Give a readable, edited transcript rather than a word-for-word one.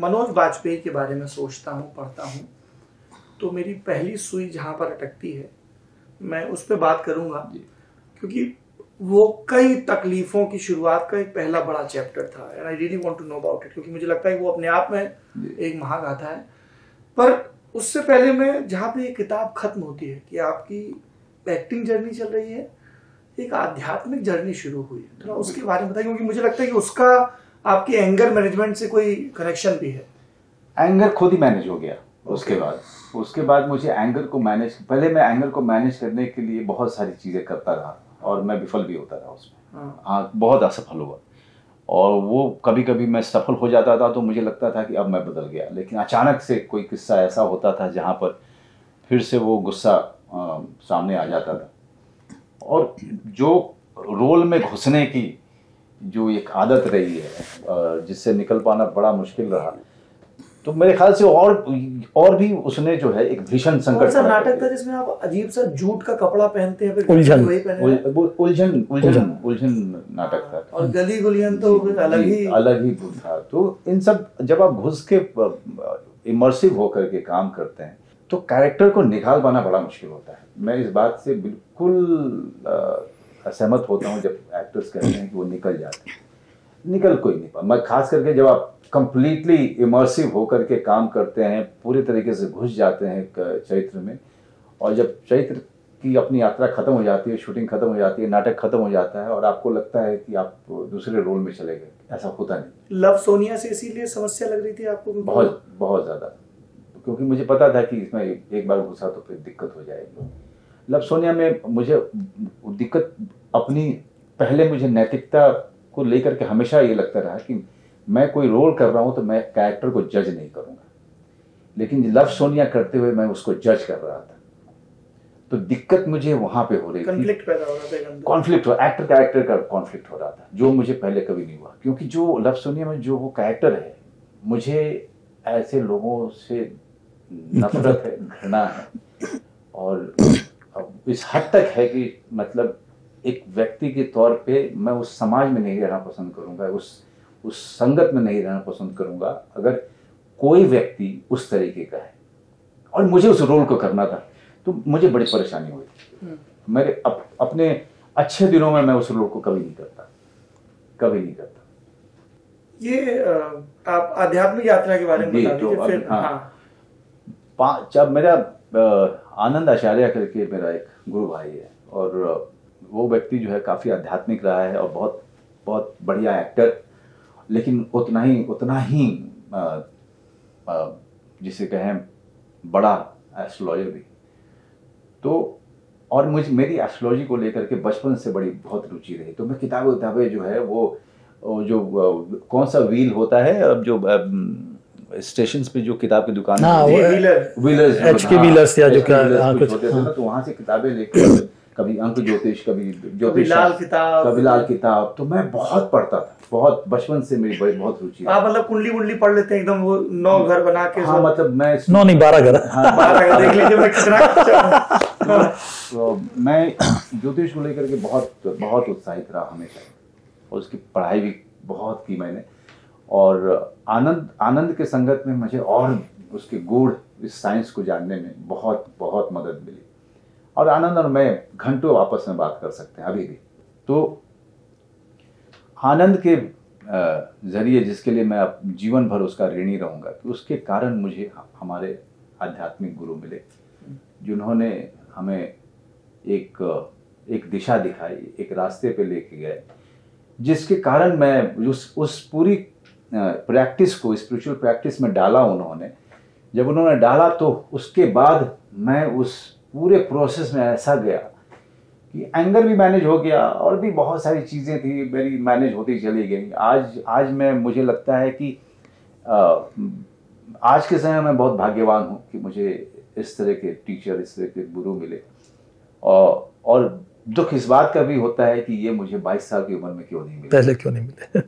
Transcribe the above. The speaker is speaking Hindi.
मनोज बाजपेयी के बारे में सोचता हूँ, पढ़ता हूँ, तो मेरी पहली सुई जहाँ पर अटकती है मैं उस पर बात करूँगा, क्योंकि वो कई तकलीफों की शुरुआत का एक पहला बड़ा चैप्टर था and I really want to know about it, क्योंकि मुझे लगता है कि वो अपने आप में एक महागाथा है। पर उससे पहले मैं जहाँ पे ये किताब खत्म होती है कि आपकी एक्टिंग जर्नी चल रही है, एक आध्यात्मिक जर्नी शुरू हुई है, थोड़ा उसके बारे में बताइए, क्योंकि मुझे लगता है कि उसका आपकी एंगर मैनेजमेंट से कोई कनेक्शन भी है। एंगर खुद ही मैनेज हो गया उसके बाद मुझे एंगर को मैनेज, पहले मैं एंगर को मैनेज करने के लिए बहुत सारी चीज़ें करता रहा और मैं विफल भी होता रहा उसमें। हाँ, बहुत असफल हुआ, और वो कभी कभी मैं सफल हो जाता था तो मुझे लगता था कि अब मैं बदल गया, लेकिन अचानक से कोई किस्सा ऐसा होता था जहाँ पर फिर से वो गुस्सा सामने आ जाता था, और जो रोल में घुसने की जो एक आदत रही है जिससे निकल पाना बड़ा मुश्किल रहा, तो मेरे ख्याल से और भी उसने जो है एक भीषण संकट सा नाटक था जिसमें आप अजीब सा जूट का कपड़ा पहनते हैं, उलझन नाटक था, और गली गुलियन तो अलग ही था। तो इन सब जब आप घुस के इमर्सिव होकर के काम करते हैं तो कैरेक्टर को निकाल पाना बड़ा मुश्किल होता है। मैं इस बात से बिल्कुल असहमत होता हूँ जब एक्टर्स कहते हैं कि वो निकल जाते हैं, निकल कोई नहीं पा। मैं खास करके जब आप कंप्लीटली इमर्सिव होकर के काम करते हैं, पूरे तरीके से घुस जाते हैं चरित्र में, और जब चरित्र की अपनी यात्रा खत्म हो जाती है, शूटिंग खत्म हो जाती है, नाटक खत्म हो जाता है और आपको लगता है कि आप दूसरे रोल में चले गए, ऐसा होता नहीं। लव सोनिया से इसीलिए समस्या लग रही थी आपको? बहुत ज़्यादा, क्योंकि मुझे पता था कि इसमें एक बार घुसा तो फिर दिक्कत हो जाएगी। लव सोनिया में मुझे दिक्कत अपनी, पहले मुझे नैतिकता को लेकर के हमेशा ये लगता रहा कि मैं कोई रोल कर रहा हूं तो मैं कैरेक्टर को जज नहीं करूंगा, लेकिन लव सोनिया करते हुए मैं उसको जज कर रहा था, तो दिक्कत मुझे वहां पे हो रही थी, कॉन्फ्लिक्ट पैदा हो रहा था, कॉन्फ्लिक्ट हो, एक्टर कैरेक्टर का कॉन्फ्लिक्ट हो रहा था, जो मुझे पहले कभी नहीं हुआ। क्योंकि जो लव सोनिया में जो वो कैरेक्टर है, मुझे ऐसे लोगों से नफरत है, घृणा है, और इस हद तक है कि मतलब एक व्यक्ति के तौर पे मैं उस समाज में नहीं रहना पसंद करूंगा, उस संगत में नहीं रहना पसंद करूंगा अगर कोई व्यक्ति उस तरीके का है, और मुझे उस रोल को करना था, तो मुझे बड़ी परेशानी हुई। मेरे अपने अच्छे दिनों में मैं उस रोल को कभी नहीं करता। ये आप आध्यात्मिक यात्रा के बारे में बता दीजिए फिर। जब मेरा आनंद आचार्य करके मेरा एक गुरु भाई है, और वो व्यक्ति जो है काफ़ी आध्यात्मिक रहा है और बहुत बहुत बढ़िया एक्टर, लेकिन उतना ही जिसे कहें बड़ा एस्ट्रोलॉजर भी। तो और मेरी एस्ट्रोलॉजी को लेकर के बचपन से बहुत रुचि रही, तो मैं किताबें जो है वो जो कौन सा व्हील होता है, अब जो स्टेशंस पे जो किताब की दुकान व्हीलर्स HK व्हीलर्स या जो कुछ होते थे ना, तो वहाँ से किताबें लेकर कभी अंक ज्योतिष, कभी लाल किताब, तो मैं बहुत पढ़ता था, बहुत बचपन से मेरी बहुत रुचि। आप मतलब कुंडली पढ़ लेते हैं एकदम, वो 9 घर बना के? हाँ, मतलब मैं 9 नहीं 12 घर, 12 घर देख लीजिए मैं कितना। तो मैं ज्योतिष को लेकर के बहुत उत्साहित रहा हमेशा, और उसकी पढ़ाई भी बहुत की मैंने, और आनंद के संगत में मुझे और उसके गूढ़ इस साइंस को जानने में बहुत मदद मिली, और आनंद और मैं घंटों आपस में बात कर सकते हैं अभी भी। तो आनंद के जरिए, जिसके लिए मैं जीवन भर उसका ऋणी रहूँगा, तो उसके कारण मुझे हमारे आध्यात्मिक गुरु मिले, जिन्होंने हमें एक दिशा दिखाई, एक रास्ते पे लेके गए, जिसके कारण मैं उस पूरी प्रैक्टिस को, स्पिरिचुअल प्रैक्टिस में डाला उन्होंने। जब उन्होंने डाला तो उसके बाद मैं उस पूरे प्रोसेस में ऐसा गया कि एंगर भी मैनेज हो गया, और भी बहुत सारी चीज़ें थी मेरी मैनेज होती चली गई। आज मुझे लगता है कि आज के समय में बहुत भाग्यवान हूँ कि मुझे इस तरह के टीचर, इस तरह के गुरु मिले, और दुख इस बात का भी होता है कि ये मुझे 22 साल की उम्र में क्यों नहीं मिले, पहले क्यों नहीं मिले।